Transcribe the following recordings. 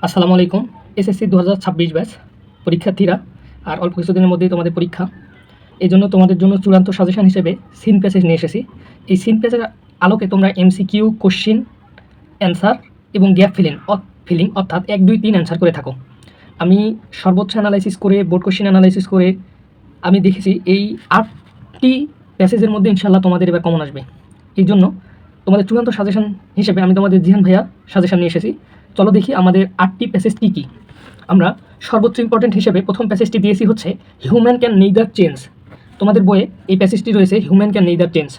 আসসালামু আলাইকুম। SSC 2026 batch পরীক্ষার্থীরা আর অল্প কিছুদিনের মধ্যেই তোমাদের পরীক্ষা। এই জন্য তোমাদের জন্য চূড়ান্ত সাজেশন হিসেবে সিন প্যাসেজ নিয়ে এসেছি। এই সিন প্যাসেজের আলোকে তোমরা এমসিকিউ, কোশ্চিন, অ্যান্সার এবং গ্যাপ ফিলিং অর্থাৎ 1, 2, 3 অ্যান্সার করে থাকো। আমি সর্বোচ্চ অ্যানালাইসিস করে, বোর্ড কোশ্চিন অ্যানালাইসিস করে আমি দেখেছি এই 8টি প্যাসেজের মধ্যে ইনশাআল্লাহ তোমাদের এবার কমন আসবে। এই জন্য তোমাদের চূড়ান্ত সাজেশন হিসেবে আমি তোমাদের জিহান ভাইয়া সাজেশন নিয়ে এসেছি। চলো দেখি আমাদের 8টি প্যাসেজ কী কী। আমরা সর্বোচ্চ ইম্পর্টেন্ট হিসেবে প্রথম প্যাসেজটি দিয়েছি হচ্ছে হিউম্যান ক্যান নেইদার চেঞ্জ। তোমাদের বইয়ে এই প্যাসেজটি রয়েছে হিউম্যান ক্যান নেইদার চেঞ্জ।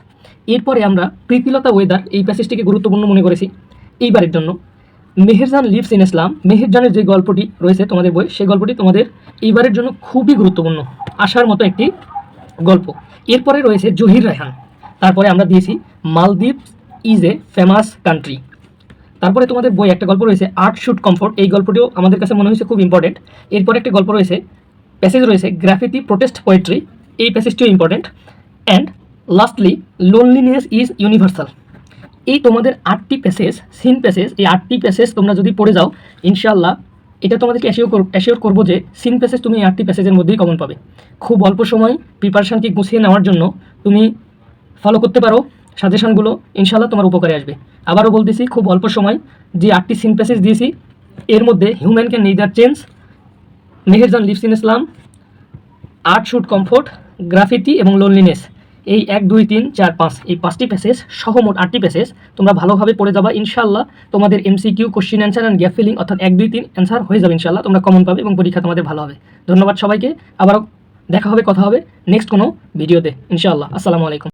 এরপরে আমরা প্রীতিলতা ওয়েদার এই প্যাসেজটিকে গুরুত্বপূর্ণ মনে করেছি এইবারের জন্য। মেহেরজান লিভস ইন ইসলাম, মেহেরজানের যে গল্পটি রয়েছে তোমাদের বই, সেই গল্পটি তোমাদের এইবারের জন্য খুবই গুরুত্বপূর্ণ, আসার মতো একটি গল্প। এরপরে রয়েছে জহির রায়হান। তারপরে আমরা দিয়েছি Maldives is a famous country. তারপরে তোমাদের বই একটা গল্প রয়েছে আর্ট শুড কমফোর্ট, এই গল্পটিও আমাদের কাছে মনে হয়েছে খুব ইম্পর্টেন্ট। এরপরে একটা গল্প রয়েছে, প্যাসেজ রয়েছে গ্রাফিতি প্রোটেস্ট পোয়েট্রি, এই প্যাসেজটিও important. And lastly loneliness is universal. এই তোমাদের 8টি প্যাসেজ, সিন প্যাসেজ, এই 8টি প্যাসেজ তোমরা যদি পড়ে যাও ইনশাআল্লাহ এটা তোমাদেরকে অ্যাসিওর করবো যে সিন প্যাসেজ তুমি এই 8টি প্যাসেজের মধ্যেই কমন পাবে। খুব অল্প সময় প্রিপারেশানকে গুছিয়ে নেওয়ার জন্য তুমি ফলো করতে পারো সাজেশনগুলো, ইনশাআল্লাহ তোমার উপকারে আসবে। আবারও বলতেছি, খুব অল্প সময় যে 8টি সিন প্যাসেজ দিয়েছি এর মধ্যে human can neither change, Meherjaan lives in Islam, art should comfort, graffiti এবং লোনলিনেস, এই 1, 2, 3, 4, 5 এই 5টি প্যাসেজ সহ মোট 8টি প্যাসেজ তোমরা ভালোভাবে পড়ে যাবা ইনশাআল্লাহ। তোমাদের MCQ, question answer and gap filling অর্থাৎ 1, 2, 3 অ্যান্সার হয়ে যাবে ইনশাআল্লাহ। তোমরা কমন পাবে এবং পরীক্ষা তোমাদের ভালো হবে। ধন্যবাদ সবাইকে। আবারও দেখা হবে, কথা হবে নেক্সট কোনো ভিডিওতে ইনশাআল্লাহ। আসসালামু আলাইকুম।